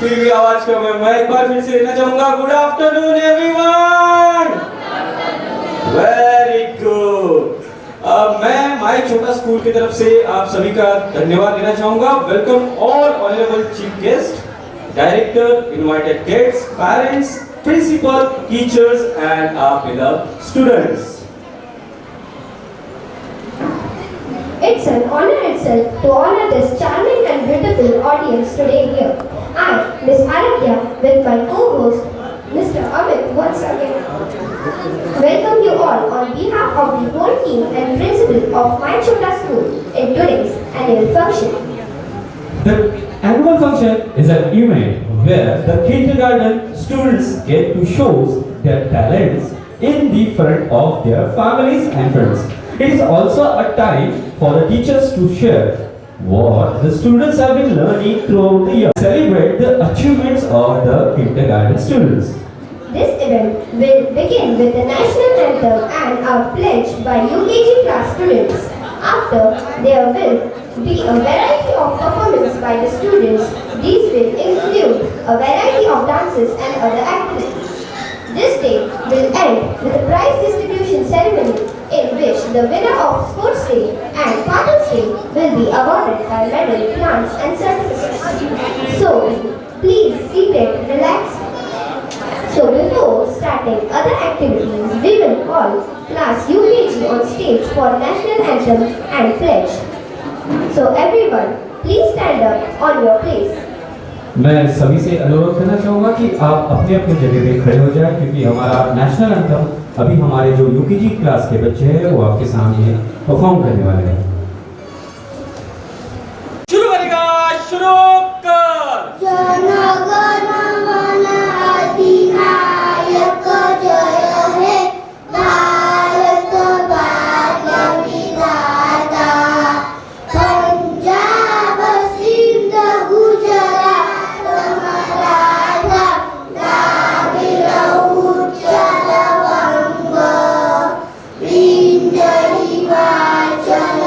फिर भी आवाज कम है। मैं एक बार फिर से लेना चाहूंगा। Good afternoon everyone. Very good. मैं माय छोटा स्कूल की तरफ से आप सभी का धन्यवाद देना चाहूंगा। Welcome all honourable chief guest, director, invited guests, parents, principal, teachers and our beloved students. It's an honor itself to honor this charming and beautiful audience today here. I, Miss Aradhya, with my co-host, Mr. Amit, once again welcome you all on behalf of the whole team and principal of My Chota School in today's annual function. The annual function is an event where the kindergarten students get to show their talents in the front of their families and friends. It is also a time for the teachers to share what the students have been learning throughout the year. Celebrate the achievements of the kindergarten students. This event will begin with the national anthem and a pledge by UKG class students. After, there will be a variety of performances by the students. These will include a variety of dances and other activities. This day will end with a prize distribution ceremony in which the winner of Sports Day and Father's Day will be awarded by medal, plants and certificates. So, please keep it relaxed. So before starting other activities, we will call class UKG on stage for national anthem and pledge. So everyone, please stand up on your place. मैं सभी से अनुरोध करना चाहूँगा कि आप अपने अपने जगह पे खड़े हो जाएं, क्योंकि हमारा नेशनल एंथम अभी हमारे जो यूकेजी क्लास के बच्चे हैं वो आपके सामने परफॉर्म करने वाले हैं। शुरू करेगा, शुरू कर। जनगण मन अधिनायक जय हे भारत भाग्य विधाता पंजाब सिंध गुजरात मराठा द्राविड़ उत्कल वंग विंध्य हिमाचल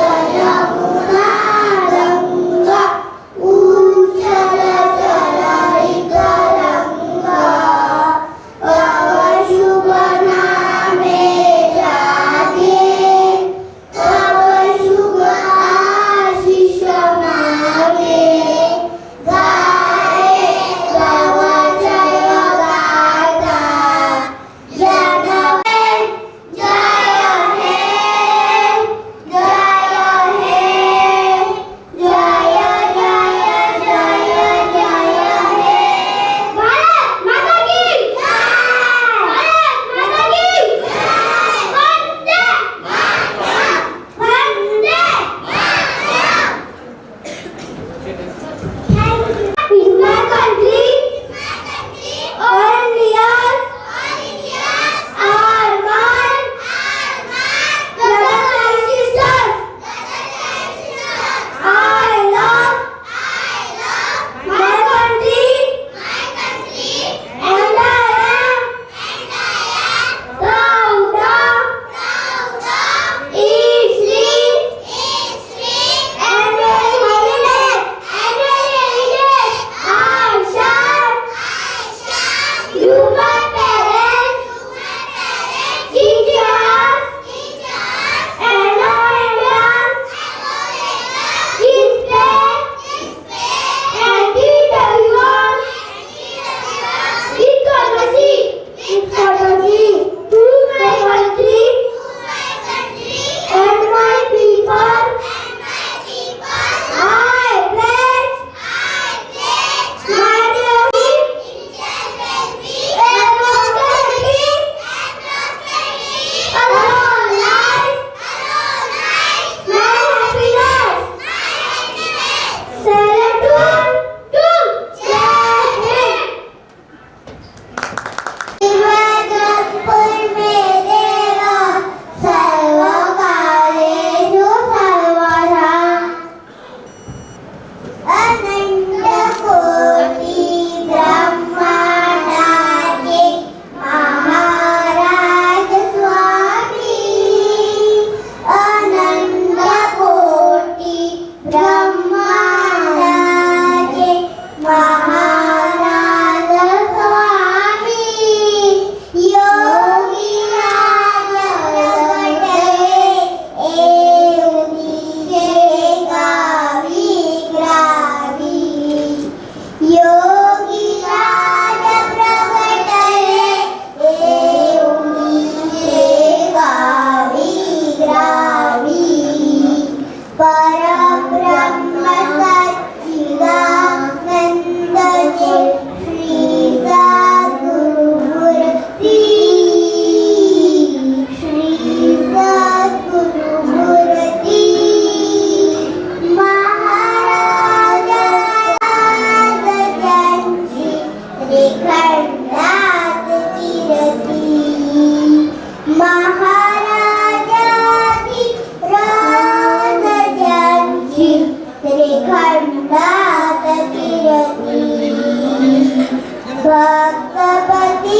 भक्तपती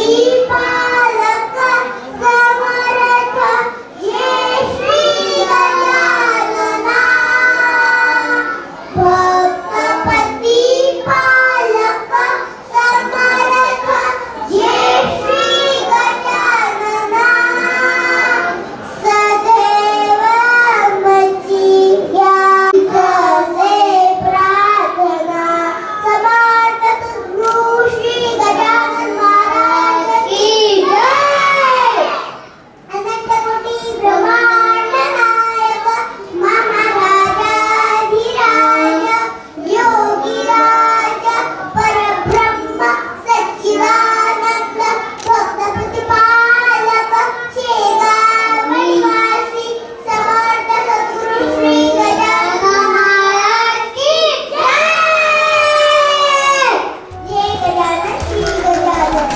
पालक समर्थ ये श्री गजानना भक्तपती पालक समर्थ ये श्री गजानना सदैव आमची से प्रार्थना समर्थ गुरु श्री गजानन महाराज की जय अनंत कोटी ब्रह्मांड नायक महाराजाधिराज योगीराज परब्रह्म सच्चिदानंद भक्त प्रतिपालक शेगाव निवासी समर्थ सद्गुरु श्री गजानन महाराज की जय जय गजानन श्री गजानन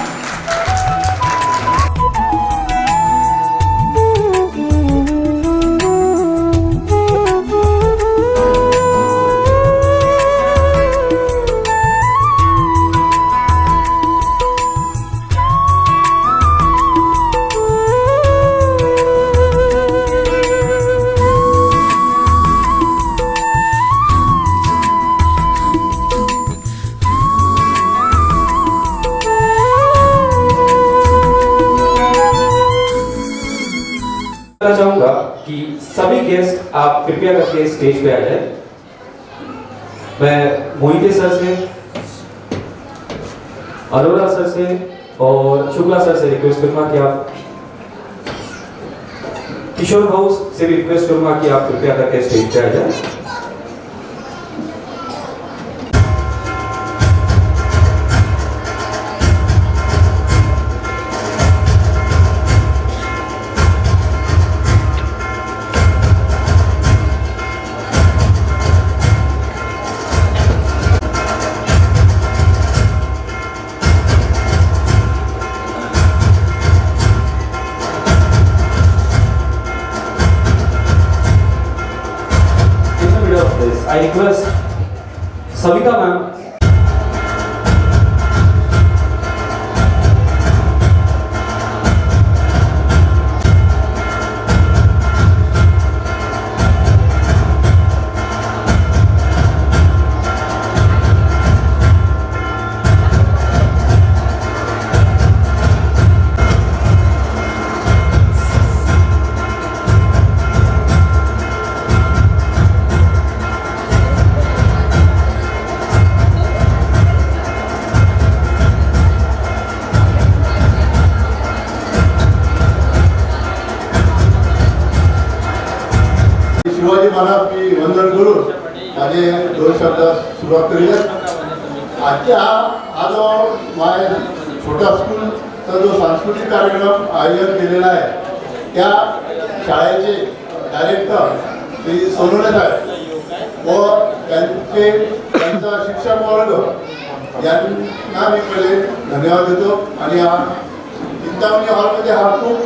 मैं चाहूंगा कि सभी गेस्ट आप कृपया करके स्टेज पे आ जाए। मैं मोहिते सर से, अरोरा सर से और शुक्ला सर से रिक्वेस्ट करूंगा कि आप, किशोर हाउस से भी रिक्वेस्ट करूंगा कि आप कृपया करके स्टेज पे आ जाए। I request Savita ma'am Shivaji Maharaj की वंदन करून माझे दोन शब्द सुरुवात करूया. आजच्या हा जो माझ्या छोटा स्कूलचा जो सांस्कृतिक कार्यक्रम आयोजन केलेला आहे त्या शाळेचे डायरेक्टर श्री सोनवणे साहेब व त्यांचा शिक्षक वर्ग यांना मी पहिले धन्यवाद देतो. आणि हा चिंतामणी हॉलमध्ये हा खूप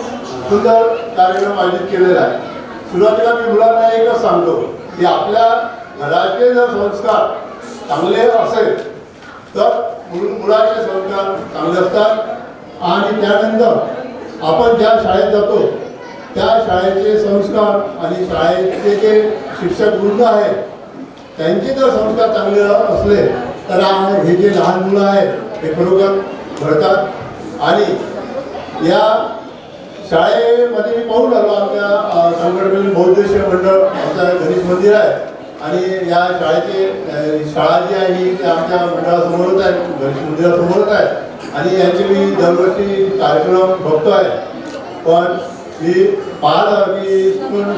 सुंदर कार्यक्रम आयोजित केलेला आहे. सुरुवातीला मी मुलांना एकच सांगतो की आपल्या घराचे जर संस्कार चांगले असेल तर मुलाचे संस्कार चांगले असतात. आणि त्यानंतर आपण ज्या शाळेत जातो त्या शाळेचे संस्कार आणि शाळेचे जे शिक्षक वृंद आहेत त्यांचे जर संस्कार चांगले असले तर हे जे लहान मुलं आहेत हे खरोखर घडतात. आणि या शाळेमध्ये मी पाहून आलो आमच्या संघटनेतील बौद्धिस्ट मंडळ आमचं गणेश मंदिर आहे आणि या शाळेची शाळा जी आहे ही आमच्या मंडळासमोरच आहे, गणेश मंदिरासमोरच आहे. आणि यांचे मी दरवर्षी कार्यक्रम बघतो आहे. पण मी पाहिलं की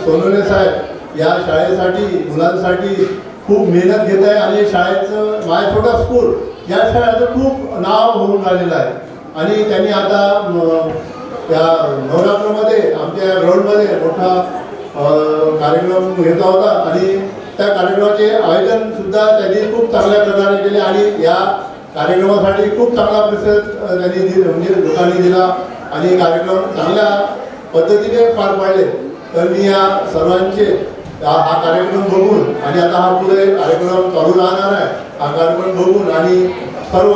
सोनवणे साहेब या शाळेसाठी मुलांसाठी खूप मेहनत घेत आहे. आणि शाळेचं माझ्या छोटा स्कूल या शाळेचं खूप नाव होऊन राहिलेलं आहे. आणि त्यांनी आता त्या नवरात्रमध्ये आमच्या ग्राउंडमध्ये मोठा कार्यक्रम घेतला होता आणि त्या कार्यक्रमाचे आयोजन सुद्धा त्यांनी खूप चांगल्या प्रकारे केले. आणि या कार्यक्रमासाठी खूप चांगला प्रतिसाद त्यांनी म्हणजे लोकांनी दिला आणि कार्यक्रम चांगल्या पद्धतीने पार पाडले. तर मी या सर्वांचे हा कार्यक्रम बघून आणि आता हा पुढे कार्यक्रम चालू राहणार आहे हा कार्यक्रम बघून आणि सर्व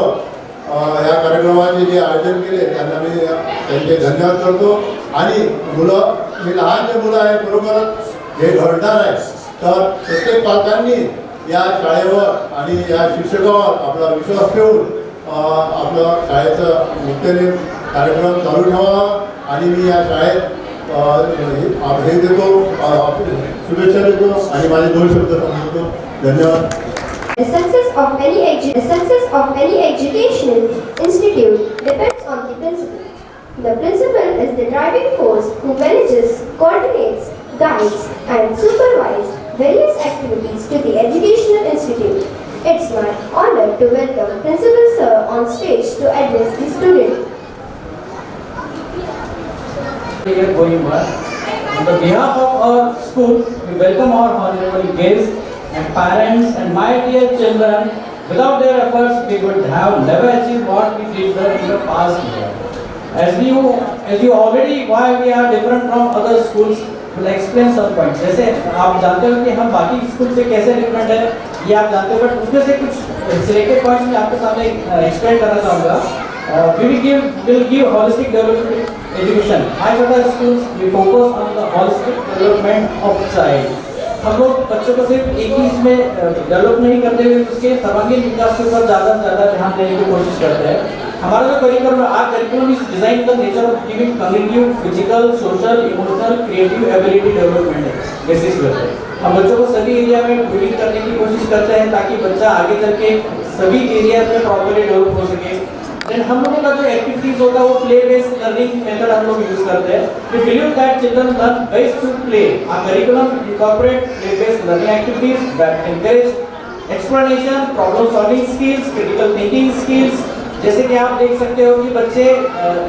ह्या कार्यक्रमाचे जे आयोजन केले त्यांना मी त्यांचे धन्यवाद करतो. आणि मुलं ही लहान जे मुलं आहे बरोबरच हे घडणार आहे, तर प्रत्येक पालकांनी या शाळेवर आणि या शिक्षकावर आपला विश्वास ठेवून आपलं शाळेचं मुख्याने कार्यक्रम चालू ठेवावा. आणि मी या शाळेत हे देतो, शुभेच्छा देतो आणि माझे 2 शब्द सांगतो. धन्यवाद. The success of any educational institute depends on the principal. The principal is the driving force who manages, coordinates, guides, and supervises various activities to the educational institute. It's my honor to welcome Principal Sir on stage to address the student. Going well. On the behalf of our school, we welcome our honorable guests and parents and my dear children. Without their efforts, we would have never achieved what we did in the past year. As you already why we are different from other schools, will explain some points. जैसे आप जानते हो कि हम बाकी school से कैसे different है, ये आप जानते हो, बट उसमें से कुछ सिलेक्टेड पॉइंट्स मैं आपके सामने एक्सप्लेन करना चाहूँगा. We will give holistic development education. My other schools we focus on the holistic development of child. हम लोग बच्चों को सिर्फ एक ही इसमें डेवलप नहीं करते हुए उसके सर्वांगीण विकास के ऊपर ज़्यादा से ज़्यादा ध्यान देने की कोशिश करते हैं. हमारा जो curriculum is design the nature of giving cognitive, physical, social, emotional, creative ability development है बेसिस करते हैं. हम बच्चों को सभी एरिया में ट्रेनिंग करने की कोशिश करते हैं ताकि बच्चा आगे चल के सभी एरिया में प्रॉपरली डेवलप हो सके. देन हम लोगों का जो एक्टिविटीज होता है वो प्ले बेस्ड लर्निंग मेथड हम लोग यूज करते हैं. We believe that children learn best through play. Our curriculum incorporate play based learning activities that encourage explanation, problem solving skills, critical thinking skills. जैसे कि आप देख सकते हो कि बच्चे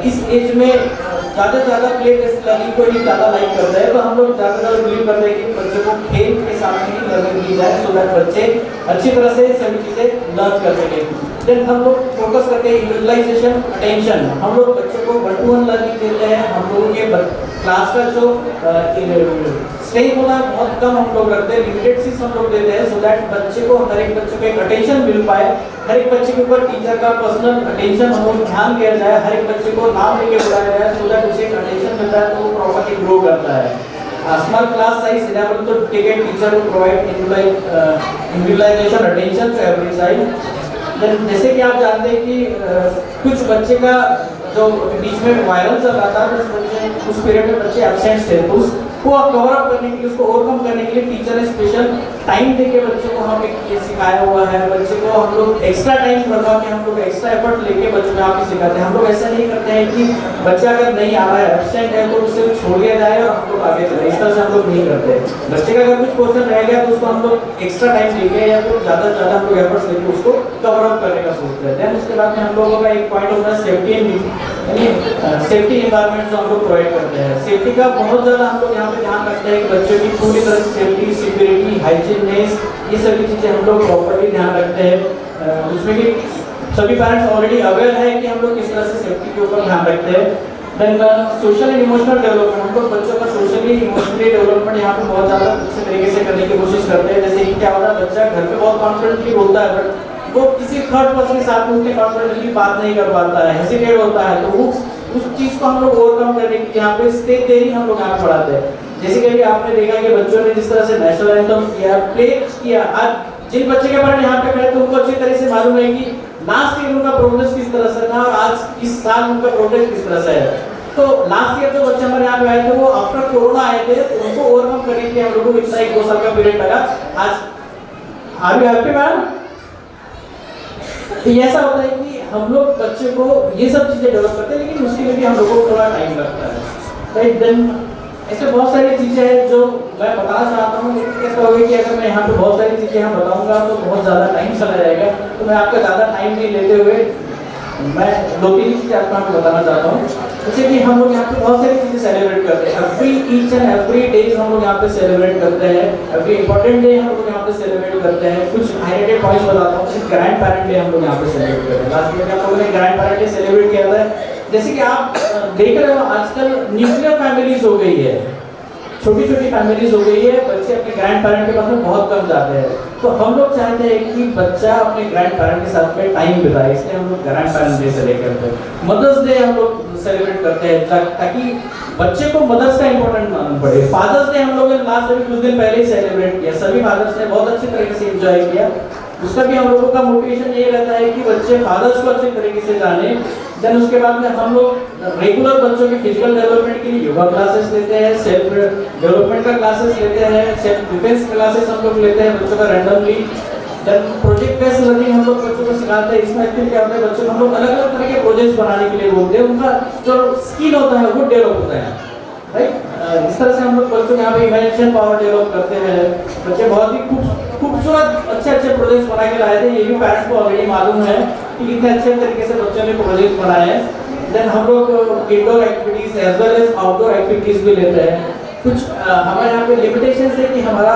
इस एज में ज़्यादा से ज़्यादा प्ले बेस्ड लर्निंग को ही ज़्यादा लाइक करते हैं. तो हम लोग ज़्यादा से ज़्यादा बिलीव करते हैं कि बच्चों को खेल के साथ ही लर्निंग की जाए सो दैट बच्चे अच्छी तरह से सभी चीज़ें लर्न कर सकें. देन हम लोग फोकस करते हैं यूटिलाइजेशन, अटेंशन. हम लोग बच्चों को 1-to-1 लर्निंग देते हैं. हम लोगों के क्लास का जो स्ट्रेंथ होना है बहुत कम हम लोग रखते हैं, लिमिटेड सीट्स हम लोग देते हैं सो दैट बच्चे को हर एक बच्चे को एक अटेंशन मिल पाए. हर एक बच्चे के ऊपर टीचर का पर्सनल अटेंशन हम लोग ध्यान दिया जाए. हर एक बच्चे को नाम लेके बुलाया जाए सो दैट उसे एक अटेंशन मिलता है तो वो प्रॉपर्ली ग्रो करता है. Small class size enable to take a teacher to provide individualisation attention to every child. जैसे कि आप जानते हैं कि कुछ बच्चे का जो बीच में वायरल चल रहा था उस पीरियड में बच्चे एब्सेंट थे, तो उसको कवर अप करने के लिए, उसको ओवरकम करने के लिए टीचर ने स्पेशल टाइम देके बच्चों को हमें ये सिखाया हुआ है. बच्चे को हम लोग एक्स्ट्रा टाइम करवा के हम लोग एक्स्ट्रा एफर्ट लेके बच्चों को यहाँ पे सिखाते हैं. हम लोग ऐसा नहीं करते हैं कि बच्चा अगर नहीं आ रहा है, एब्सेंट है, तो उसे छोड़ दिया जाए और हम लोग आगे चले. इस तरह से हम लोग नहीं करते. बच्चे का अगर कुछ क्वेश्चन रह गया तो उसको हम लोग एक्स्ट्रा टाइम लेके या फिर ज़्यादा से ज़्यादा हम लोग एफर्ट्स लेके उसको कवर अप करने का सोचते हैं. देन उसके बाद में हम लोगों का एक पॉइंट होता है सेफ्टी एंड सेफ्टी एनवायरनमेंट जो हम लोग प्रोवाइड करते हैं. सेफ्टी का बहुत ज़्यादा हम लोग यहाँ पे ध्यान रखते हैं कि बच्चों की पूरी तरह से सेफ्टी, सिक्योरिटी, हाइजीननेस, ये सभी चीज़ें हम लोग प्रॉपर्ली ध्यान रखते हैं. उसमें भी सभी पेरेंट्स ऑलरेडी अवेयर है कि हम लोग किस तरह से सेफ्टी के ऊपर ध्यान रखते हैं. Then social and emotional development, हम लोग बच्चों का सोशली इमोशनली डेवलपमेंट यहाँ पे बहुत ज़्यादा अच्छे तरीके से करने की कोशिश करते हैं. जैसे कि क्या होता है, बच्चा घर पे बहुत कॉन्फिडेंटली बोलता है बट वो किसी थर्ड पर्सन के साथ में उनके कॉन्फिडेंटली बात नहीं कर पाता है, हेजिटेट होता है. तो वो उस चीज़ को हम लोग ओवरकम करने की यहाँ पे स्टेज देरी हम लोग यहाँ पढ़ाते हैं. जैसे कि अभी आपने देखा कि बच्चों ने जिस तरह से नेशनल एंथम किया, प्ले किया, आज जिन बच्चे के बारे यहाँ पे खड़े थे उनको अच्छी तरह से मालूम है कि लास्ट ईयर उनका प्रोग्रेस किस तरह से था और आज इस साल उनका प्रोग्रेस किस तरह से है. तो लास्ट ईयर जो बच्चे हमारे यहाँ पे आए थे वो आफ्टर कोरोना आए थे, तो उनको ओवरकम करने के लिए हम लोगों को इतना 1-2 साल का पीरियड लगा. आज आर यू हैप्पी मैम? तो ऐसा होता है कि हम लोग बच्चे को ये सब चीज़ें डेवलप करते हैं लेकिन उसके लिए भी हम लोगों को थोड़ा टाइम लगता है. राइट. देन ऐसे बहुत सारी चीज़ें हैं जो मैं बताना चाहता हूँ, लेकिन कैसा होगा कि अगर मैं यहाँ पे बहुत सारी चीज़ें यहाँ बताऊँगा तो बहुत ज़्यादा टाइम चला जाएगा. तो मैं आपका ज़्यादा टाइम नहीं लेते हुए मैं 2-3 चीज़ें आपको बताना चाहता हूँ. जैसे कि हम लोग यहाँ पे बहुत सारी चीज़ें सेलिब्रेट करते हैं. ईच एंड एवरी डेज हम लोग यहाँ पे सेलिब्रेट करते हैं. एवरी इंपॉर्टेंट डे हम लोग यहाँ पे सेलिब्रेट करते हैं. कुछ हाईलाइटेड पॉइंट्स बताता हूँ. ग्रैंड पेरेंट डे हम लोग यहाँ पे सेलिब्रेट करते हैं. लास्ट ईयर में हम लोगों ने ग्रैंड पेरेंट डे सेलिब्रेट किया था. जैसे कि आप देख रहे हो आजकल न्यूक्लियर फैमिलीज हो गई है. छोटी छोटी फैमिलीज हो गई है, बच्चे अपने ग्रैंड पेरेंट के पास में बहुत कम जाते हैं। तो हम लोग चाहते हैं कि बच्चा अपने ग्रैंड पेरेंट के साथ में टाइम बिताए, इसलिए हम लोग ग्रैंड पेरेंट्स डे सेलिब्रेट करते हैं। मदर्स डे हम लोग सेलिब्रेट करते हैं ताकि बच्चे को मदर्स का इंपॉर्टेंट मालूम पड़े। फादर्स डे हम लोगों ने लास्ट अभी कुछ दिन पहले ही सेलिब्रेट किया, सभी फादर्स ने बहुत अच्छे तरीके से एंजॉय किया। उसका भी हम लोगों का मोटिवेशन ये रहता है कि बच्चे फादर्स को अच्छे तरीके से जाने। देन उसके बाद में हम लोग रेगुलर बच्चों के फिजिकल डेवलपमेंट के लिए योगा क्लासेस लेते हैं, सेल्फ डेवलपमेंट का क्लासेस लेते हैं, सेल्फ डिफेंस क्लासेस हम लोग लेते हैं बच्चों का randomly. Then project based learning हम लोग बच्चों को सिखाते हैं। इसमें एक्चुअली क्या होता है, बच्चों को हम लोग अलग अलग तरह के प्रोजेक्ट्स बनाने के लिए बोलते हैं, उनका जो स्किल होता है वो डेवलप होता है, राइट। इस तरह से हम लोग बच्चों के यहाँ पे इमेजिनेशन पावर डेवलप करते हैं। बच्चे बहुत ही खूबसूरत अच्छे अच्छे प्रोजेक्ट्स बना के लाए थे, ये भी पेरेंट्स को ऑलरेडी मालूम है कि कितने अच्छे तरीके से बच्चों ने प्रोजेक्ट्स बनाए हैं। देन हम लोग indoor activities as well as outdoor activities भी लेते हैं। कुछ हमारे यहाँ पे लिमिटेशन है कि हमारा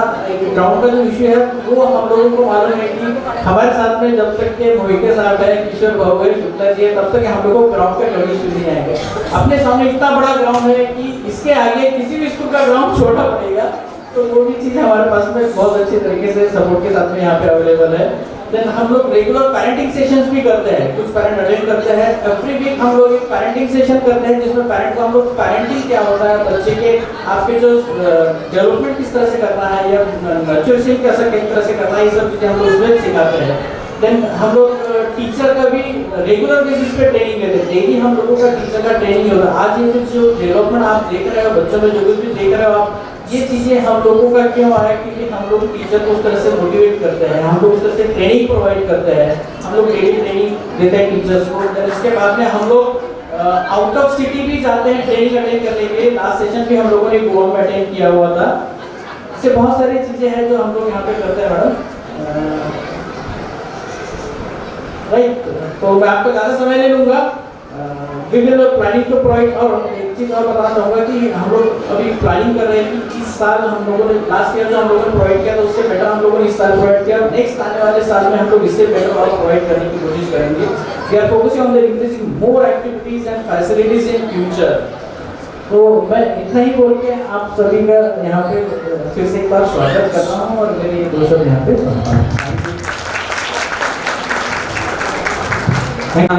ग्राउंड का जो इशू है वो हम लोगों को मालूम है कि हमारे साथ में जब तक के मोहिते साहब है, किशोर बाबू है, शुक्ला जी है, तब तक हम लोगों को ग्राउंड का कभी इशू नहीं आएगा। अपने सामने इतना बड़ा ग्राउंड है कि इसके आगे किसी भी स्कूल का ग्राउंड छोटा पड़ेगा, तो वो भी चीज़ हमारे पास में बहुत अच्छे तरीके से सपोर्ट के साथ में यहाँ पे अवेलेबल है। देन हम लोग रेगुलर पेरेंटिंग सेशंस भी करते हैं, कुछ पेरेंट अटेंड करते हैं। एवरी वीक हम लोग एक पेरेंटिंग सेशन करते हैं जिसमें पेरेंट को हम लोग पेरेंटिंग क्या होता है, बच्चे के आपके जो डेवलपमेंट किस तरह से करना है या नर्चरिंग कैसा किस तरह से करना है, ये सब चीज़ें हम लोग उसमें सिखाते हैं। देन हम लोग टीचर का भी रेगुलर बेसिस पे ट्रेनिंग लेते हैं, डेली हम लोगों का टीचर का ट्रेनिंग होता है। आज ये जो डेवलपमेंट आप देख रहे हो बच्चों में, जो कुछ भी देख रहे हो आप, ये चीज़ें हम लोगों का क्यों आया, क्योंकि हम लोग टीचर को उस तरह से मोटिवेट करते हैं, हम लोग उस तरह से ट्रेनिंग प्रोवाइड करते हैं, हम लोग डेली ट्रेनिंग देते हैं टीचर्स को। देन इसके बाद में हम लोग आउट ऑफ सिटी भी जाते हैं ट्रेनिंग अटेंड करने के लिए। लास्ट सेशन भी हम लोगों ने गोवा में अटेंड किया हुआ था। इससे बहुत सारी चीज़ें हैं जो हम लोग यहाँ पे करते हैं मैडम, राइट। तो मैं आपको ज़्यादा समय नहीं लूँगा। We will planning to provide, और एक चीज़ और बताना चाहूँगा कि हम लोग अभी प्लानिंग कर रहे हैं कि इस साल हम लोगों ने लास्ट ईयर जो हम लोगों ने प्रोवाइड किया था उससे बेटर हम लोगों ने इस साल प्रोवाइड किया, और नेक्स्ट आने वाले साल में हम लोग इससे बेटर और प्रोवाइड करने की कोशिश करेंगे। We are focusing on the increasing more activities and facilities in future. तो मैं इतना ही बोल के आप सभी का यहाँ पे फिर से एक बार स्वागत करता हूँ और मेरे ये दो शब्द यहाँ पे सुनता हूँ।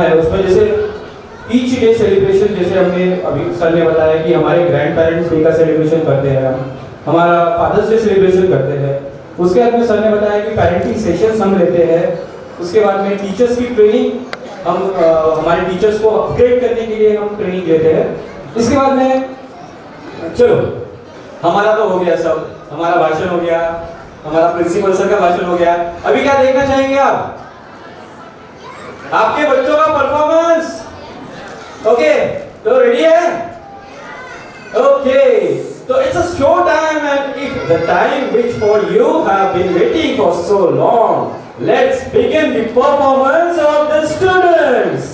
है उसमें जैसे ईच डे सेलिब्रेशन, जैसे हमने अभी सर ने बताया कि हमारे ग्रैंड पेरेंट्स डे का सेलिब्रेशन करते हैं, हमारा फादर्स डे सेलिब्रेशन करते हैं। उसके बाद में सर ने बताया कि पेरेंटिंग सेशंस हम लेते हैं। उसके बाद में टीचर्स की ट्रेनिंग हम हमारे टीचर्स को अपग्रेड करने के लिए हम ट्रेनिंग लेते हैं। इसके बाद में चलो हमारा तो हो गया सब, हमारा भाषण हो गया, हमारा प्रिंसिपल सर का भाषण हो गया। अभी क्या देखना चाहेंगे आप? आपके बच्चों का परफॉर्मेंस। ओके, तो रेडी है? ओके, तो it's a show time, and if the time which for you have been waiting for so long, let's begin the performance of the students.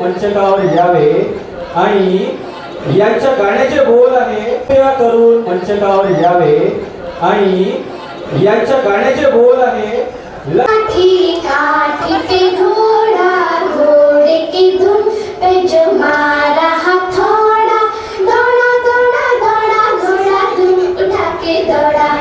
मंचकावर यावे आणि यांच्या गाण्याचे बोल आहे कृपया करून मंचकावर यावे आणि यांच्या गाण्याचे बोल आहे काठी काठी पे घोड़ा घोड़े की धुन पे जो मारा हथौड़ा दौड़ा दौड़ा दौड़ा घोड़ा धूम उठा के दौड़ा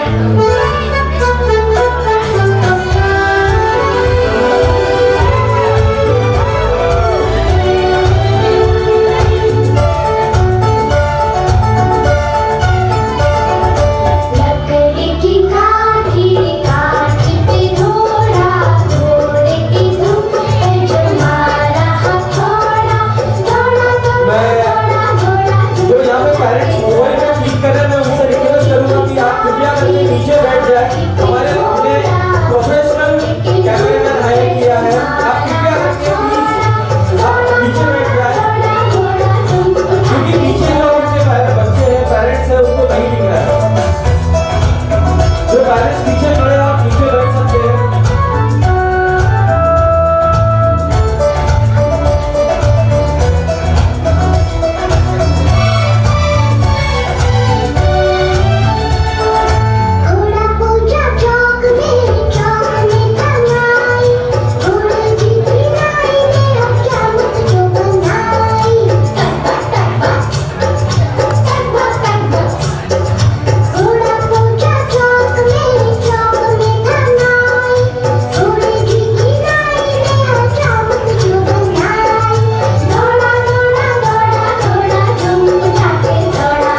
लकड़ी की काठी काठी पे घोड़ा घोड़े की धुन पे जो मारा हथौड़ा दौड़ा दौड़ा दौड़ा घोड़ा जो यहाँ पे पेरेंट्स मोबाइल में क्लिक कर रहे हैं मैं उनसे रिक्वेस्ट करूंगा कि आप कृपया करके नीचे बैठ जाए हमारे हमने प्रोफेशनल कैमरामैन हायर किया है आप कृपया करके प्लीज आप नीचे बैठ जाए क्योंकि नीचे जो उनके बच्चे हैं पेरेंट्स हैं उनको नहीं दिख रहा है जो पेरेंट्स पीछे खड़े हैं आप नीचे बैठ सकते हैं घोड़ा पूजा चौक में कमाई घोड़े की किनारे में अब चामच जो बनाई घोड़ा पूजा चौक में कमाई घोड़े की किनारे में अब चामच जो बनाई दौड़ा दौड़ा दौड़ा घोड़ा धूम उठा के दौड़ा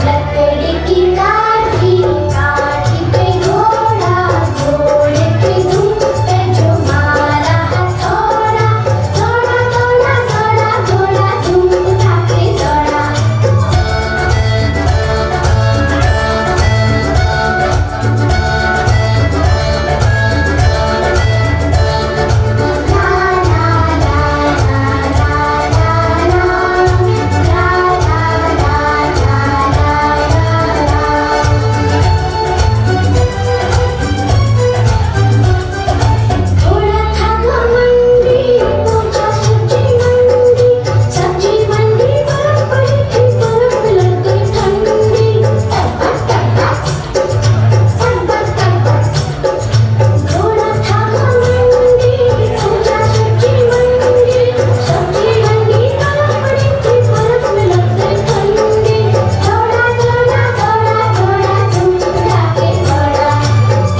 लकड़ी की काठी काठी पे घोड़ा घोड़े की धुन पे जो मारा हथौड़ा दौड़ा दौड़ा दौड़ा घोड़ा धूम उठा के दौड़ा घोड़ा था घमंडी पहुंचा सब्जी मंडी बर्फ पड़ी थी बर्फ लग गई ठंडी घोड़ा था घमंडी पहुंचा सब्जी मंडी बर्फ पड़ी थी बर्फ में लग गई ठंडी दौड़ा दौड़ा दौड़ा दौड़ा धूम उठा के दौड़ा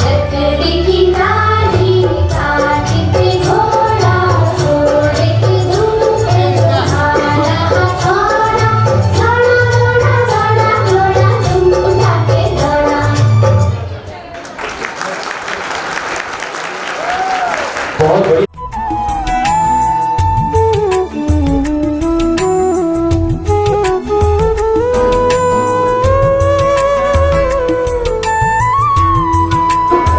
लकड़ी की काठी काठी पे घोड़ा घोड़े की धुन पे जो मारा हथौड़ा दौड़ा दौड़ा दौड़ा घोड़ा धूम उठा के दौड़ा बहुत बड़ी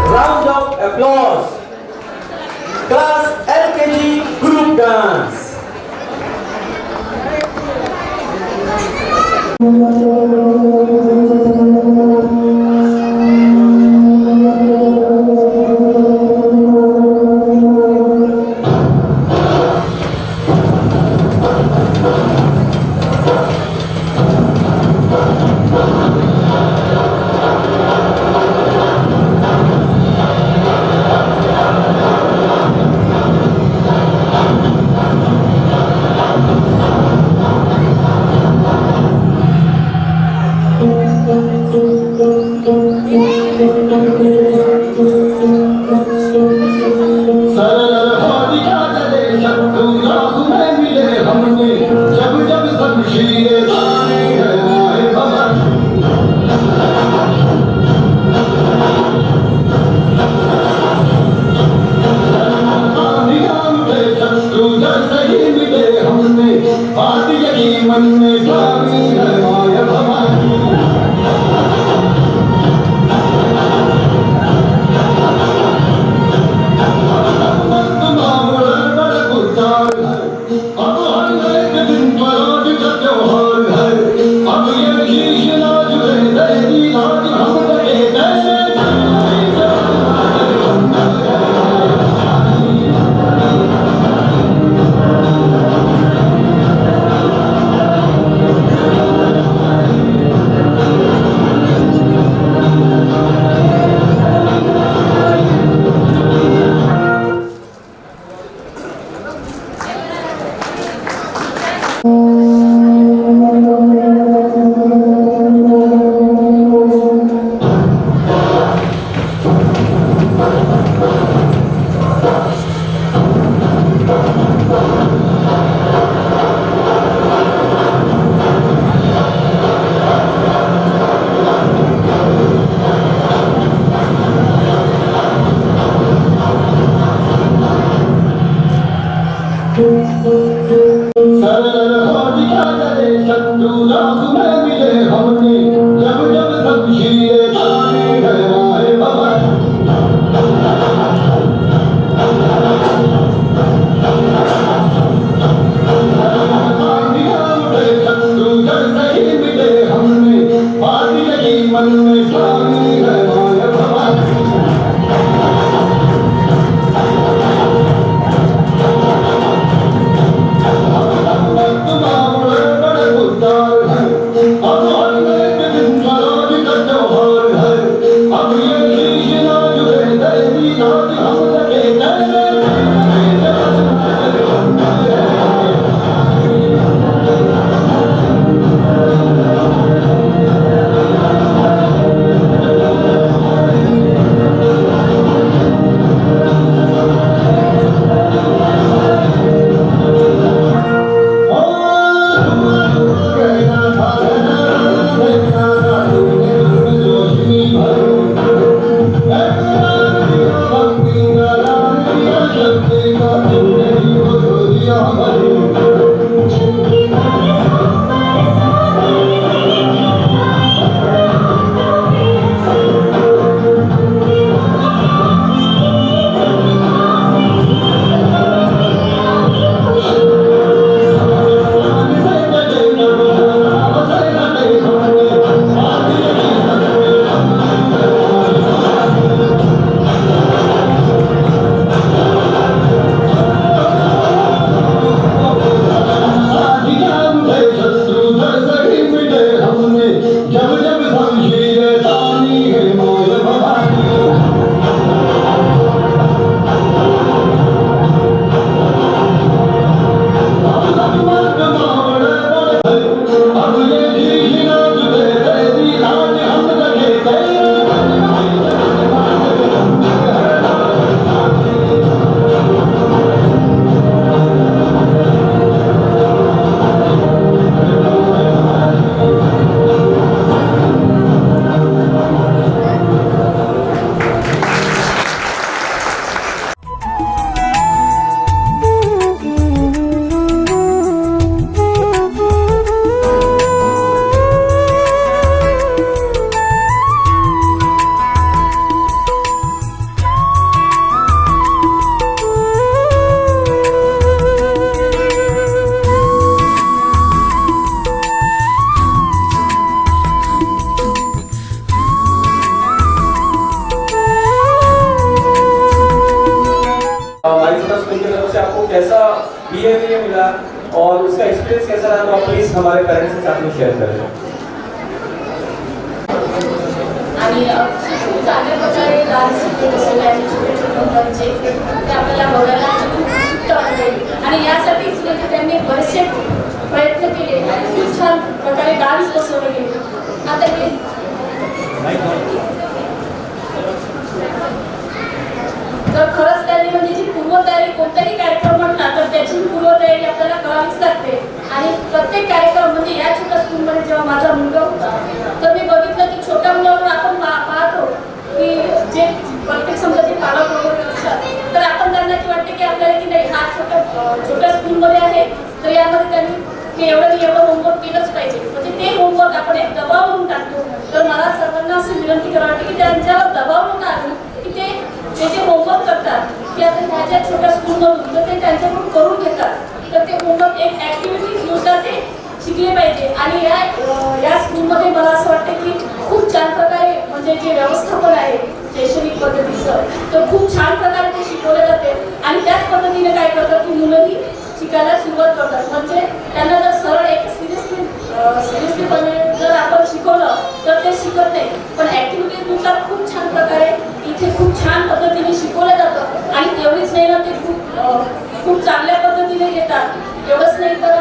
round of applause class LKG group dance कैसा बिहेवियर मिला और उसका एक्सपीरियंस कैसा रहा, तो आप प्लीज हमारे पेरेंट्स के साथ में शेअर करें. आणि खूप चांगल्या प्रकारे डान्स बसवले आहे छोटे छोटे मुलांचे, ते आपल्याला बघायला खूप उत्सुकता वाटते आणि यासाठीच म्हणजे त्यांनी बरेचसे प्रयत्न केले आणि खूप छान प्रकारे डान्स बसवले गेले. आता हे तर खरंच त्यांनी म्हणजे जी पूर्वतयारी कोणताही कार्यक्रम म्हटला तर त्याची पूर्वतयारी आपल्याला करावीच लागते. आणि प्रत्येक कार्यक्रम म्हणजे या छोट्या स्कूलमध्ये जेव्हा माझा मुलगा होता तर मी बघितलं की छोट्या मुलावर आपण पाहतो की जे प्रत्येक समजा जे पालक वगैरे असतात तर आपण त्यांना की वाटते की आपल्याला की नाही हा छोट्या स्कूलमध्ये आहे तर यामध्ये त्यांनी की एवढं होमवर्क केलंच पाहिजे, म्हणजे ते होमवर्क आपण एक दबाव म्हणून टाकतो. तर मला सर्वांना अशी विनंती करावी वाटते की त्यांच्यावर दबाव नका आणू की ते जे होमवर्क करतात की आता ह्याच्या छोट्या स्कूलमधून तर ते त्यांच्याकडून करून घेतात, तर ते होमवर्क एक ॲक्टिव्हिटीजनुसार ते शिकले पाहिजे. आणि या स्कूलमध्ये मला असं वाटतं की खूप छान प्रकारे म्हणजे जे व्यवस्थापन आहे शैक्षणिक पद्धतीचं तर खूप छान प्रकारे ते शिकवले जाते. आणि त्याच पद्धतीने काय करतात की मुलंही शिकायला सुरुवात करतात, म्हणजे त्यांना जर सरळ एक सिरियसलीपणे जर आपण शिकवलं तर ते शिकत नाही, पण ॲक्टिव्हिटीजनुसार खूप छान प्रकारे इथे खूप छान पद्धतीने शिकवलं जातं. आणि तेवढीच नाही ना, ते खूप चांगल्या पद्धतीने घेतात. एवढंच नाही तर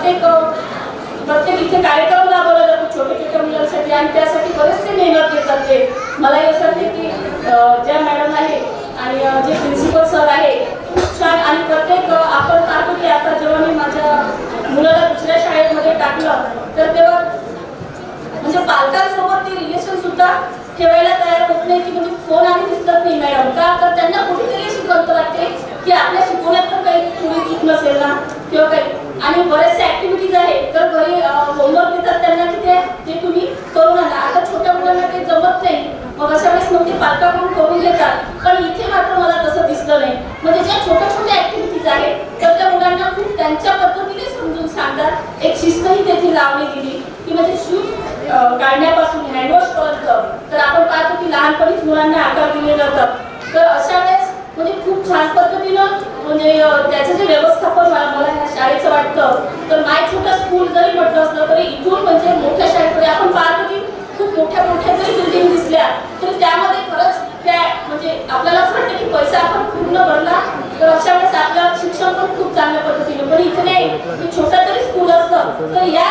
प्रत्येक इथे कार्यक्रम राबवला जातो छोट्या छोट्या मुलांसाठी आणि त्यासाठी बरेचसे मेहनत घेतात ते. मला असं वाटते की ज्या मॅडम आहे आणि जे प्रिन्सिपल सर आहे खूप छान. आणि प्रत्येक आपण पाहतो की आता जेव्हा मी माझ्या मुलाला दुसऱ्या शाळेमध्ये टाकलं तर तेव्हा म्हणजे पालकांसोबत ते रिलेशन सुद्धा ठेवायला तयार होत नाही की म्हणजे फोन आणि दिसत नाही मॅडम का तर त्यांना कुठेतरी अशी कल्पना वाटते की आपल्या शिकवण्यात तर काही थोडी चूक नसेल ना किंवा काही. आणि बरेचसे ऍक्टिव्हिटीज आहेत तर घरी होमवर्क देतात त्यांना की ते तुम्ही करून आणा. आता छोट्या मुलांना ते जमत नाही मग अशा वेळेस मग ते पालकाकडून करून घेतात. पण इथे मात्र मला तसं दिसलं नाही. म्हणजे ज्या छोट्या छोट्या ऍक्टिव्हिटीज आहेत तर त्या मुलांना खूप त्यांच्या पद्धतीने समजून सांगतात. एक शिस्तही तेथे लावली गेली की म्हणजे शूज काढण्यापासून हँडवॉश पर्यंत तर आपण पाहतो की लहानपणीच मुलांना आकार दिले जातात. तर अशा वेळेस म्हणजे खूप छान पद्धतीनं म्हणजे त्याचं जे व्यवस्थापन मला ह्या शाळेचं वाटतं. तर माय छोटा स्कूल जरी म्हटलं असलं तरी इथून म्हणजे मोठ्या शाळेकडे आपण पाहतो की खूप मोठ्या मोठ्या जरी बिल्डिंग दिसल्या तरी त्यामध्ये खरंच त्या म्हणजे आपल्याला असं वाटतं की पैसा आपण पूर्ण भरला तर अशा वेळेस आपलं शिक्षण पण खूप चांगल्या पद्धतीने. पण इथे नाही की छोटा तरी स्कूल असतं तर या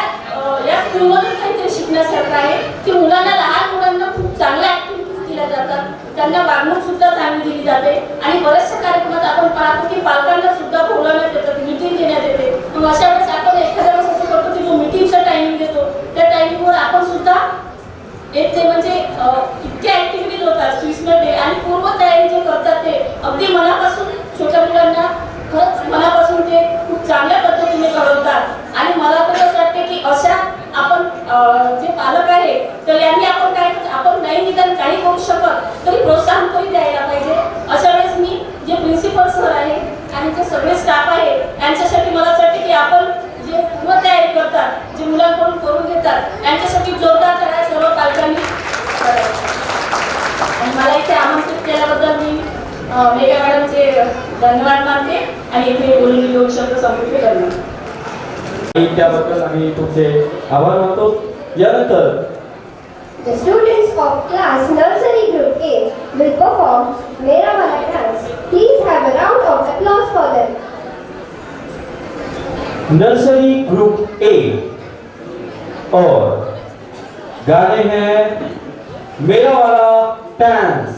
स्कूलमध्ये काहीतरी शिकण्यासारखं आहे की मुलांना लहान मुलांना खूप चांगल्या ऍक्टिव्हिटीज दिल्या जातात. त्यांना वागणूक सुद्धा चांगली दिली जाते. आणि बऱ्याचशा कार्यक्रमात आपण पाहतो की पालकांना सुद्धा बोलवण्यात येतात मीटिंग घेण्यात येते. मग अशा वेळेस आपण एखाद्या वेळेस असं करतो की जो मीटिंगचा टायमिंग देतो त्या टायमिंगवर आपण सुद्धा येत ते म्हणजे इतक्या ऍक्टिव्हिटीज होतात स्विसमध्ये आणि पूर्वतयारी जे करतात ते अगदी मनापासून छोट्या मुलांना खरंच मनापासून ते खूप चांगल्या पद्धतीने कळवतात. आणि मला तर असं वाटते की अशा आपण जे पालक आहे तर यांनी आपण काय आपण नाही निदान काही करू शकत तरी प्रोत्साहन तरी द्यायला पाहिजे. अशा वेळेस मी जे प्रिन्सिपल सर आहे आणि जे सगळे स्टाफ आहे यांच्यासाठी मला असं वाटते की आपण जे पूर्वतयारी करतात जे मुलांकडून करून घेतात यांच्यासाठी जोरदार करायला सर्व पालकांनी करायचं. आणि मला इथे आमंत्रित केल्याबद्दल मी मेघा मॅडमचे धन्यवाद मानते आणि इथे बोलून 2 शब्द संपुष्ट करणार. त्याबद्दल आम्ही तुमचे आभार मानतो. यानंतर The students of class nursery group A will perform Mera Wala dance. Please have a round of applause for them. Nursery group A और गाने हैं मेरा वाला dance.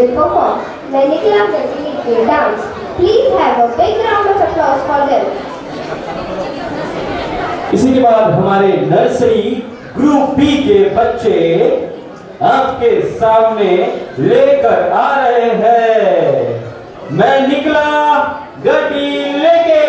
will perform the Nikla Gandhi dance. Please have a big round of applause for them. इसी के बाद हमारे nursery group B के बच्चे आपके सामने लेकर आ रहे हैं मैं निकला गड्डी लेके।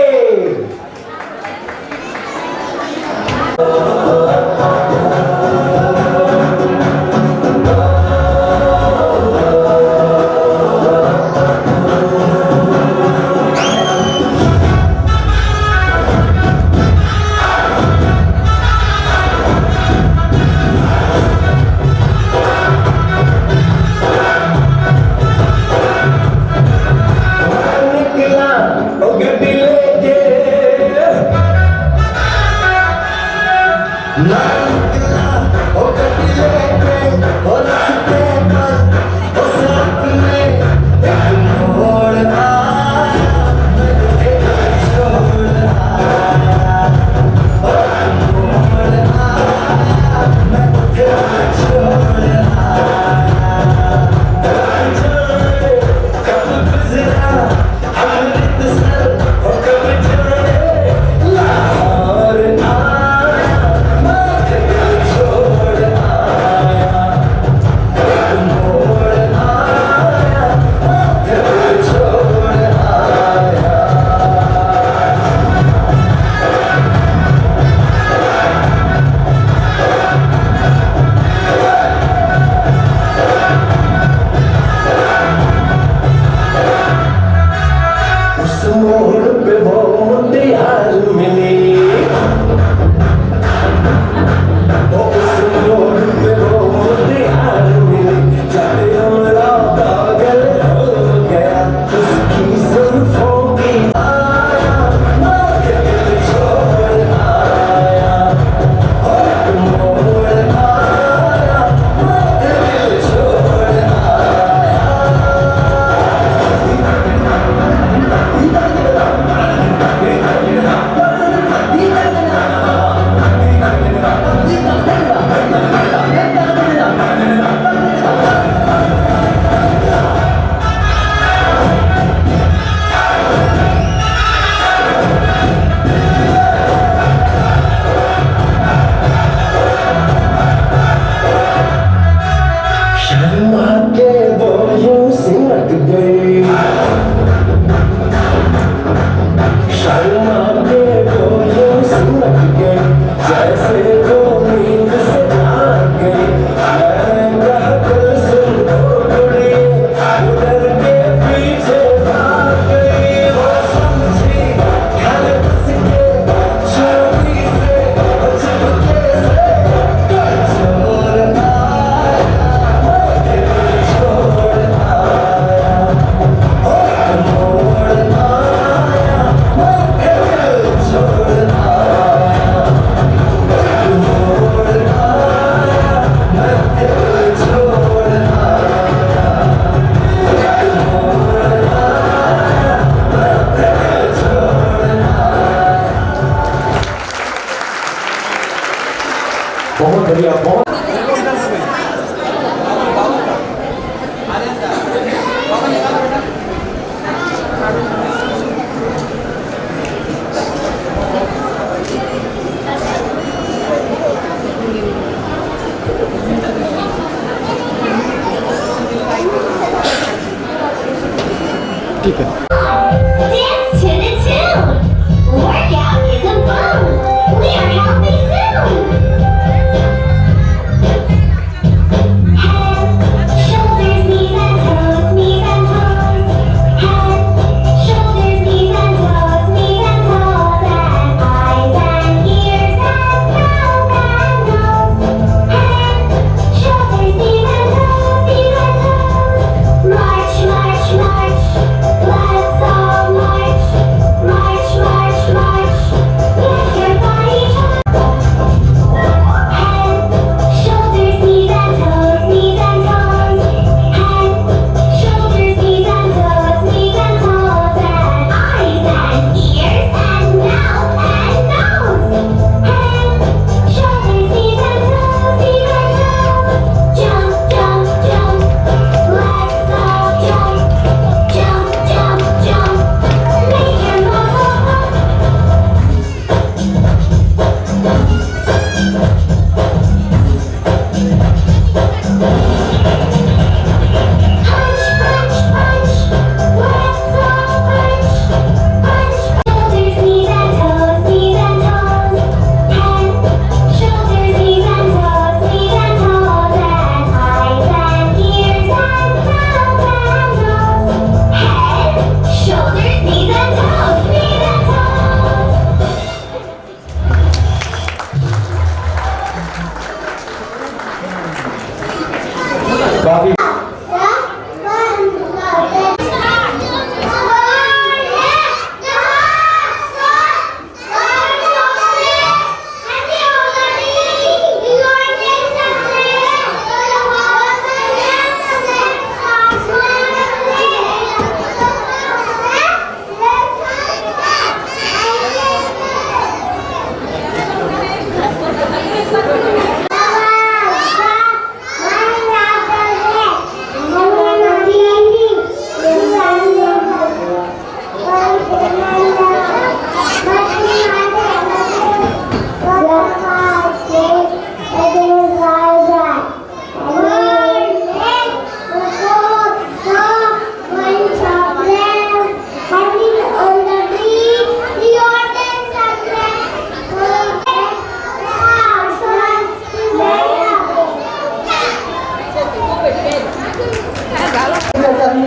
बहुत बढ़िया, बहुत Dance to the tune. Workout is a boom. We are healthy soon. Head, shoulders, knees and toes, knees and toes. Head, shoulders, knees and toes, knees and toes. And eyes and ears and mouth and nose. Head, shoulders, knees and toes, knees and toes. March, march, march. Let's trophy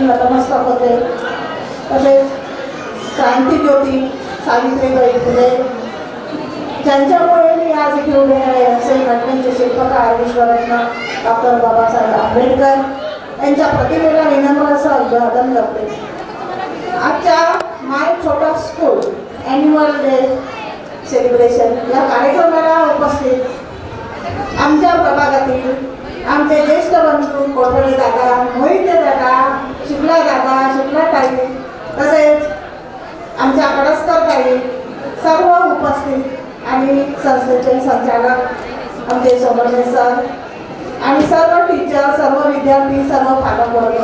नतमस्तक होते. तसेच क्रांतिज्योती सावित्रीबाई फुले ज्यांच्यामुळे मी आज इथे उभे आहे असे घटनेचे शिल्पकार विश्वरत्न डॉक्टर बाबासाहेब आंबेडकर यांच्या प्रतिमेला विनम्र असं अभिवादन करते. आजच्या माय छोटा स्कूल ॲन्युअल डे सेलिब्रेशन या कार्यक्रमाला उपस्थित आमच्या प्रभागातील आमचे ज्येष्ठ बंधू कोठळे दादा, मोहिते दादा, शुक्ला दादा, शुक्ला ताई, तसेच आमच्या कडस्कर ताई, सर्व उपस्थित आणि संस्थेचे संचालक आमचे सोमर्णे सर आणि सर्व टीचर, सर्व विद्यार्थी, सर्व पालक वर्ग.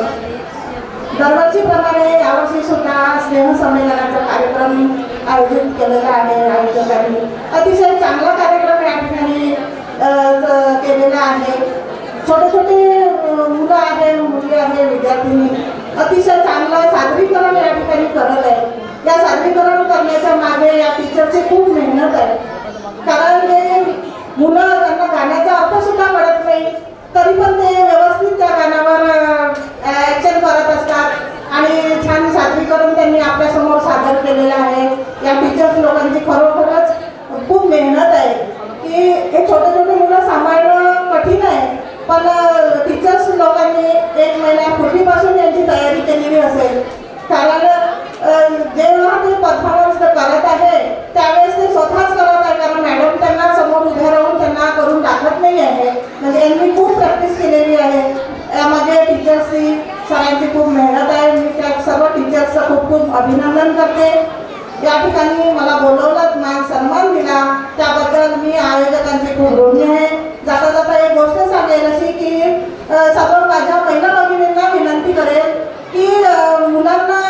दरवर्षीप्रमाणे यावर्षी सुद्धा स्नेहसंमेलनाचा कार्यक्रम आयोजित केलेला आहे. आयोजकांनी अतिशय चांगला कार्यक्रम या ठिकाणी केलेला आहे. छोटे छोटे मुलं आहे, मुली आहे, विद्यार्थी अतिशय चांगलं सादरीकरण या ठिकाणी करत आहे. या सादरीकरण करण्याच्या मागे या टीचरची खूप मेहनत आहे. कारण ते मुलं त्यांना गाण्याचा अर्थ सुद्धा कळत नाही तरी पण ते व्यवस्थित त्या गाण्यावर ॲक्शन करत असतात आणि छान सादरीकरण त्यांनी आपल्यासमोर सादर केलेलं आहे. या टीचर्स लोकांची खरोखरच खूप मेहनत आहे की हे छोटे छोटे मुलं सांभाळणं कठीण आहे. पण टीचर्स लोकांनी 1 महिन्यापूर्वीपासून यांची तयारी केलेली असेल. कारण जेव्हा ते परफॉर्मन्स करत आहे त्यावेळेस ते स्वतःच करत आहे. कारण मॅडम त्यांना समोर उभे राहून त्यांना करून दाखवत नाही आहे. म्हणजे यांनी खूप प्रॅक्टिस केलेली आहे. यामध्ये टीचर्सची सरांची खूप मेहनत आहे. मी त्या सर्व टीचर्सचं खूप खूप अभिनंदन करते. या ठिकाणी मला बोलवलं, मान सन्मान दिला त्याबद्दल मी आयोजकांची खूप ऋणी आहे. जाता जाता एक गोष्ट सांगेल अशी की सर्व माझ्या महिला भगिनींना विनंती करेल की मुलांना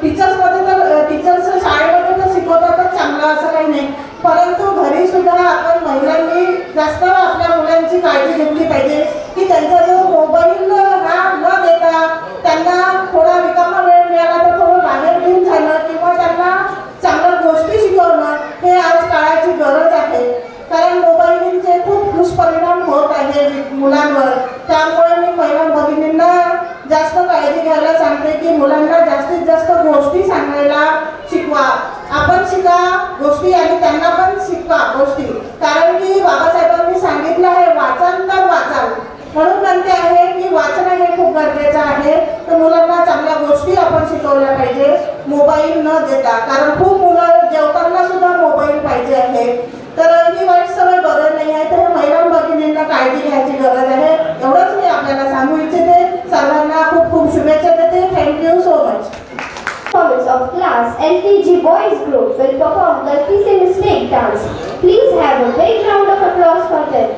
टीचर्समध्ये तर टीचर्स शाळेमध्ये तर शिकवतातच चांगलं असं काही नाही, परंतु घरी सुद्धा आपण महिलांनी जास्त आपल्या मुलांची काळजी घेतली पाहिजे की त्यांचा जो मोबाईल हा न देता त्यांना थोडा रिकामा वेळ मिळाला तर थोडं बाहेर घेऊन जाणं किंवा त्यांना चांगल्या गोष्टी शिकवणं हे आज काळाची गरज आहे. कारण मोबाईलचे खूप दुष्परिणाम होत आहे मुलांवर. त्यामुळे मी महिला भगिनींना जास्त काळजी घ्यायला सांगते की मुलांना जास्तीत जास्त गोष्टी सांगायला शिकवा. आपण शिका गोष्टी आणि त्यांना पण शिकवा गोष्टी. कारण की बाबासाहेबांनी सांगितलं आहे वाचन तर वाचाल, म्हणून म्हणते आहे की वाचन हे खूप गरजेचं आहे. तर मुलांना चांगल्या गोष्टी आपण शिकवल्या पाहिजे मोबाईल न देता. कारण खूप मुलं जेवताना सुद्धा मोबाईल पाहिजे आहे. तर ही वाईट सवय बरं नाही आहे. तर महिला भगिनींना काळजी घ्यायची गरज आहे. एवढंच मी आपल्याला सांगू इच्छिते. सर्वांना खूप खूप शुभेच्छा देते. Thank you so much. Performance of class LKG boys group will perform the Kiss and Snake dance. Please have a big round of applause for them.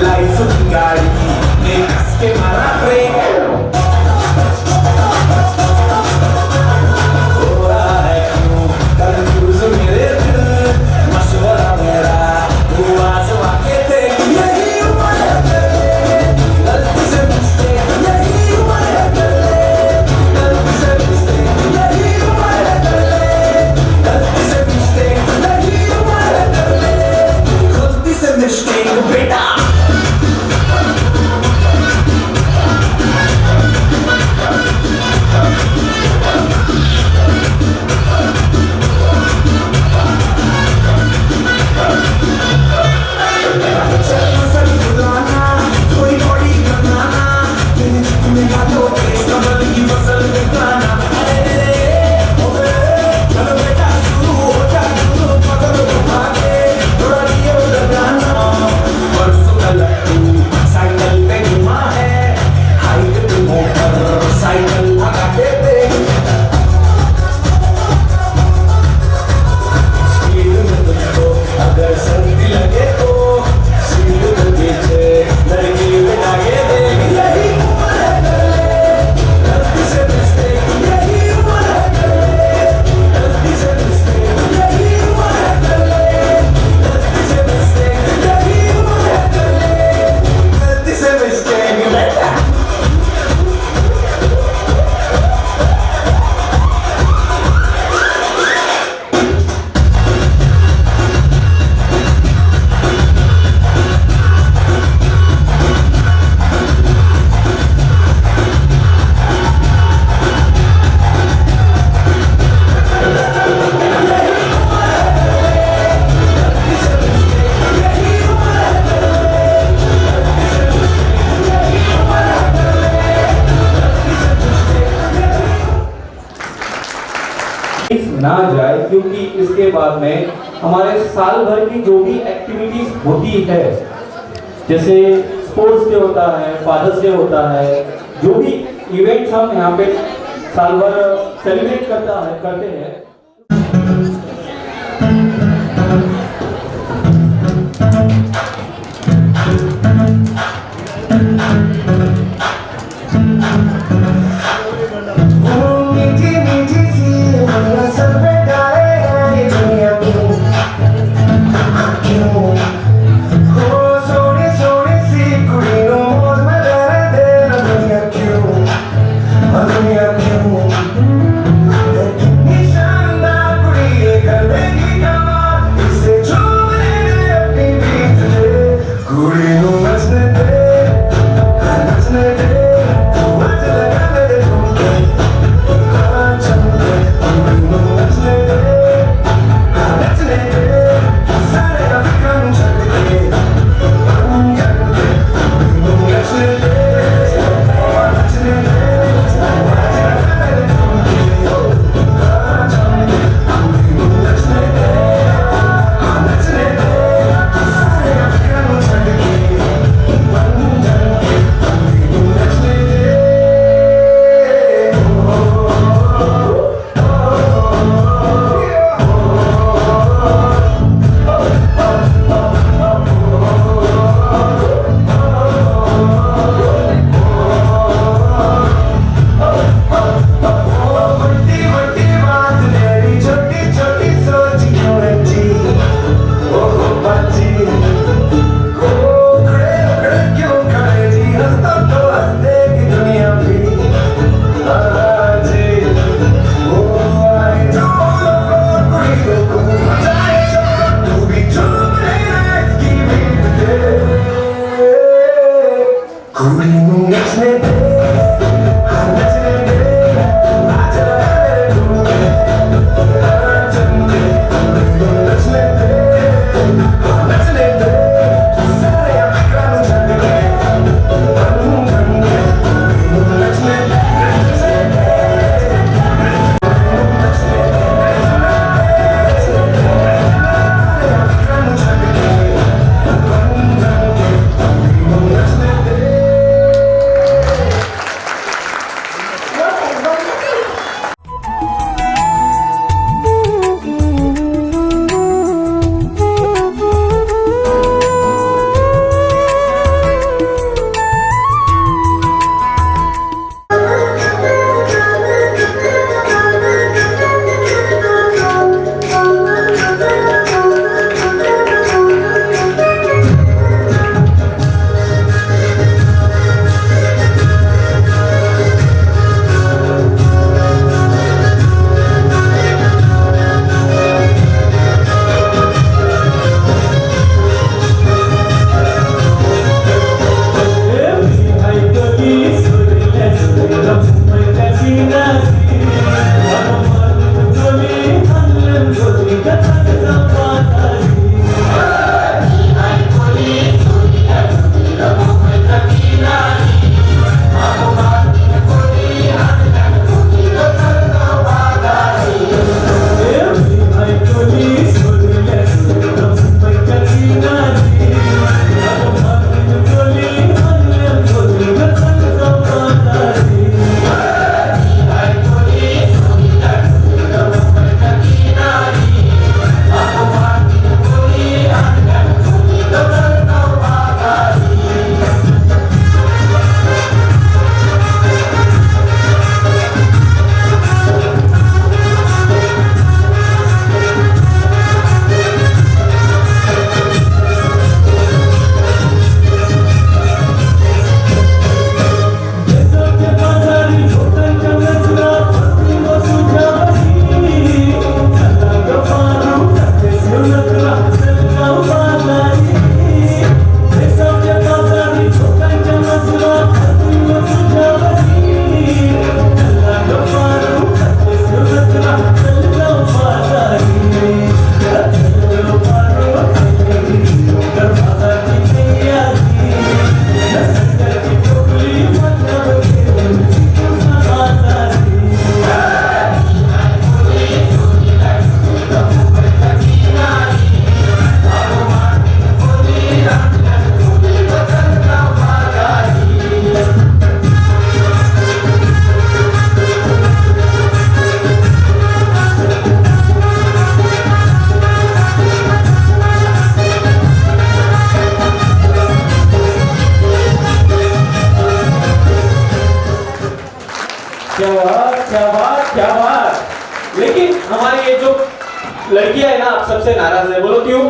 Life की गाड़ी ने कस के मारा ब्रेक ना जाए, क्योंकि इसके बाद में हमारे साल भर की जो भी एक्टिविटीज होती है, जैसे स्पोर्ट्स डे होता है, फादर्स डे होता है, जो भी इवेंट्स हम यहाँ पे साल भर सेलिब्रेट करते हैं। Curie no más de हमारी ये जो लड़कियां है ना आप सबसे नाराज है, बोलो क्यों?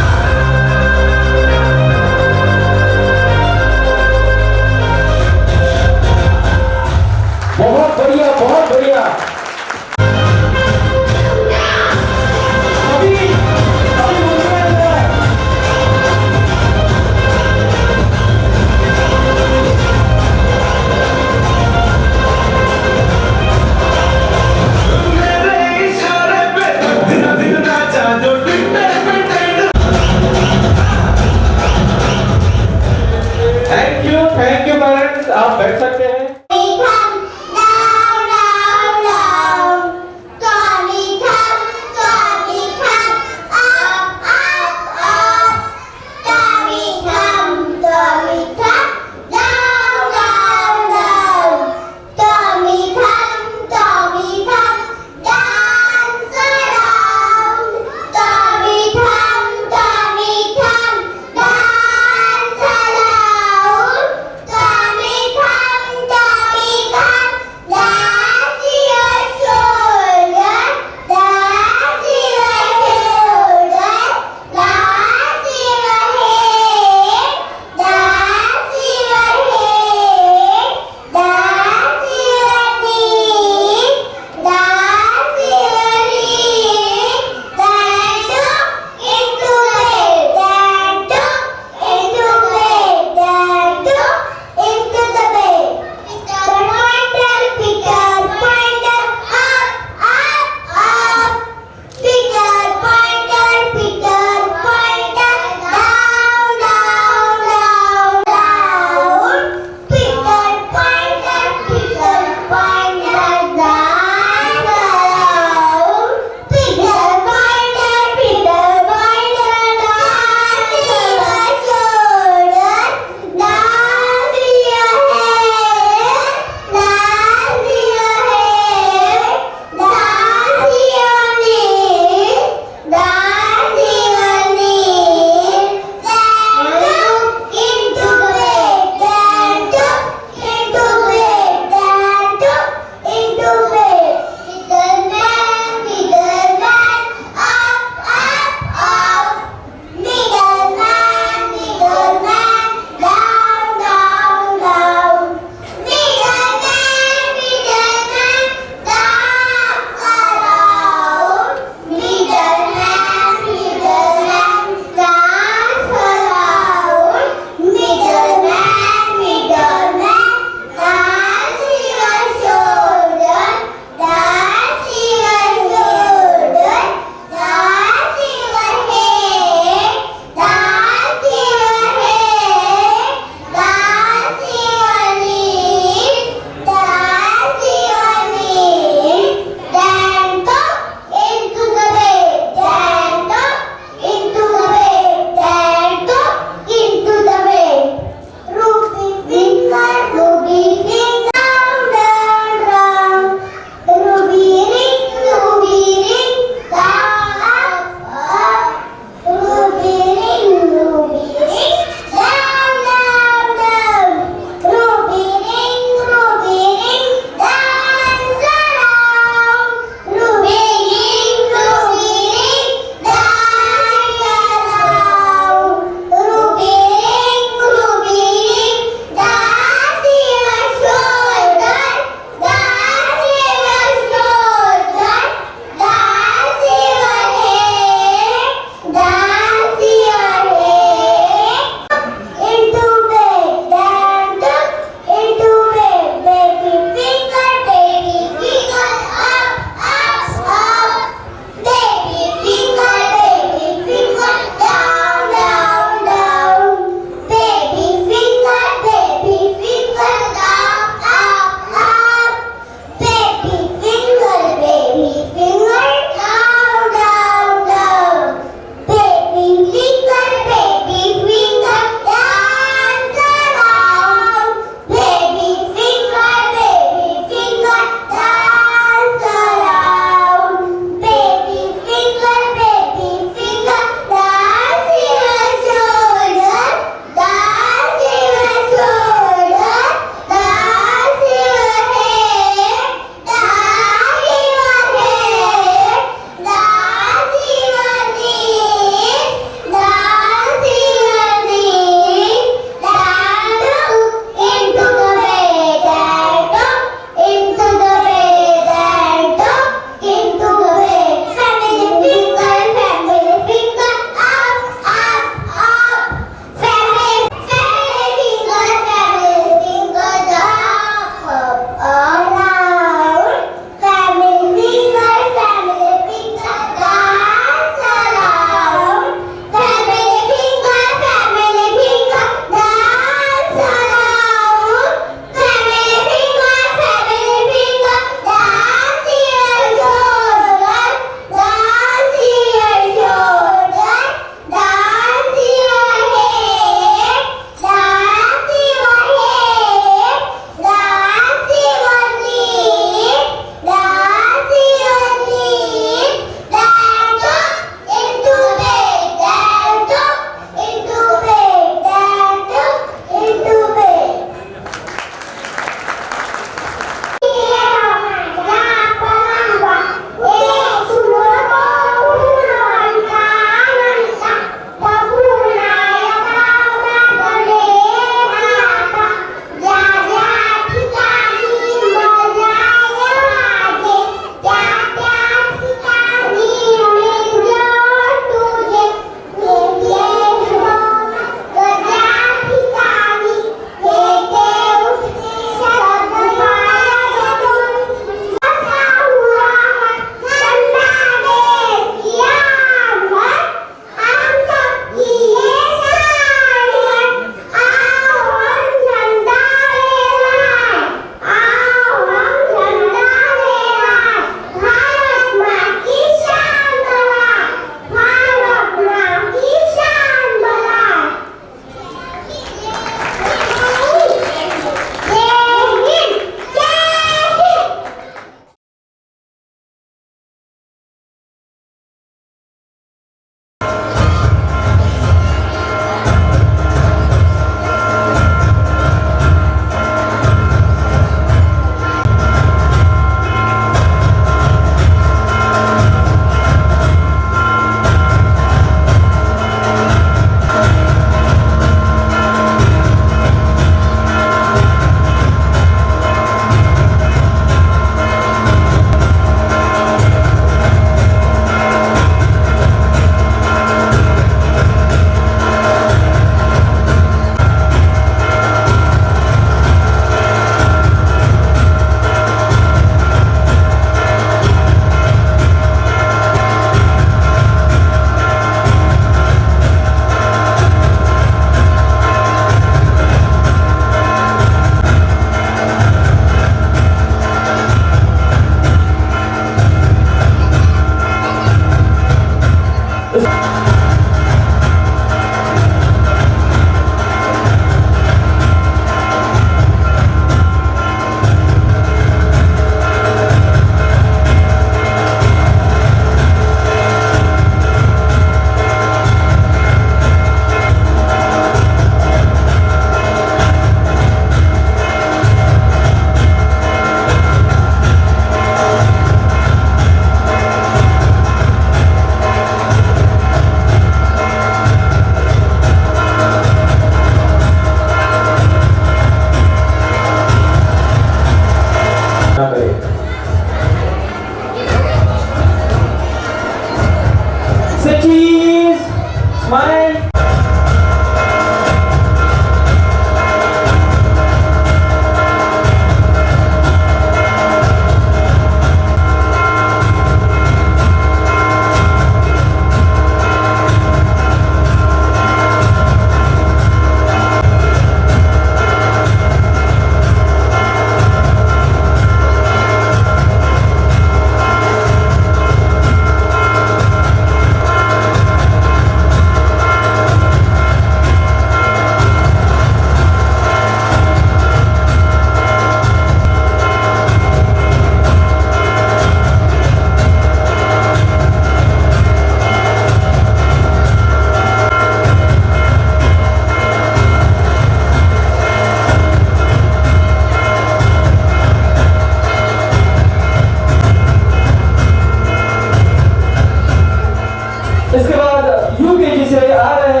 इसके बाद यूकेजी से आ रहे हैं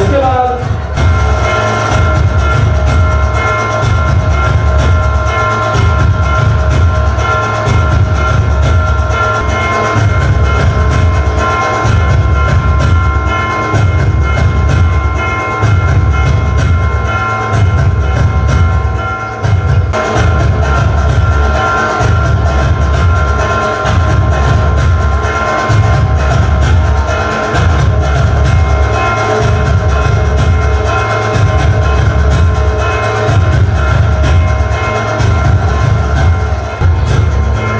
इसके बाद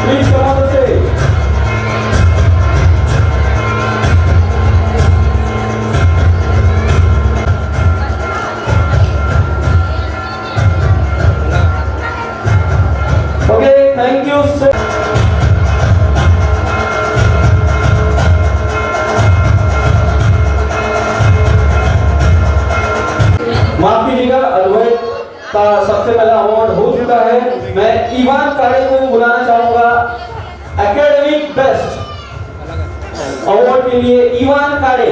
please come on the stage. Okay, thank you so माफ कीजिएगा, अद्वैत का सबसे पहला अवार्ड हो चुका है। मैं इवान काड़े को बुलाना चाहूंगा एकेडमिक बेस्ट अवार्ड के लिए। इवान काड़े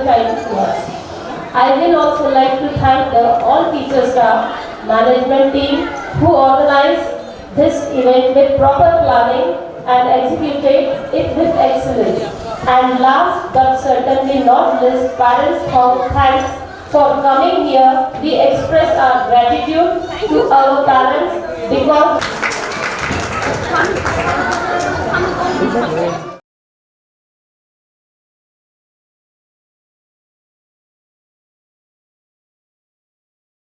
kind to us. I will also like to thank the all teacher staff, management team who organized this event with proper planning and executed it with excellence. And last but certainly not least, parents, thanks for coming here. We express our gratitude to our parents because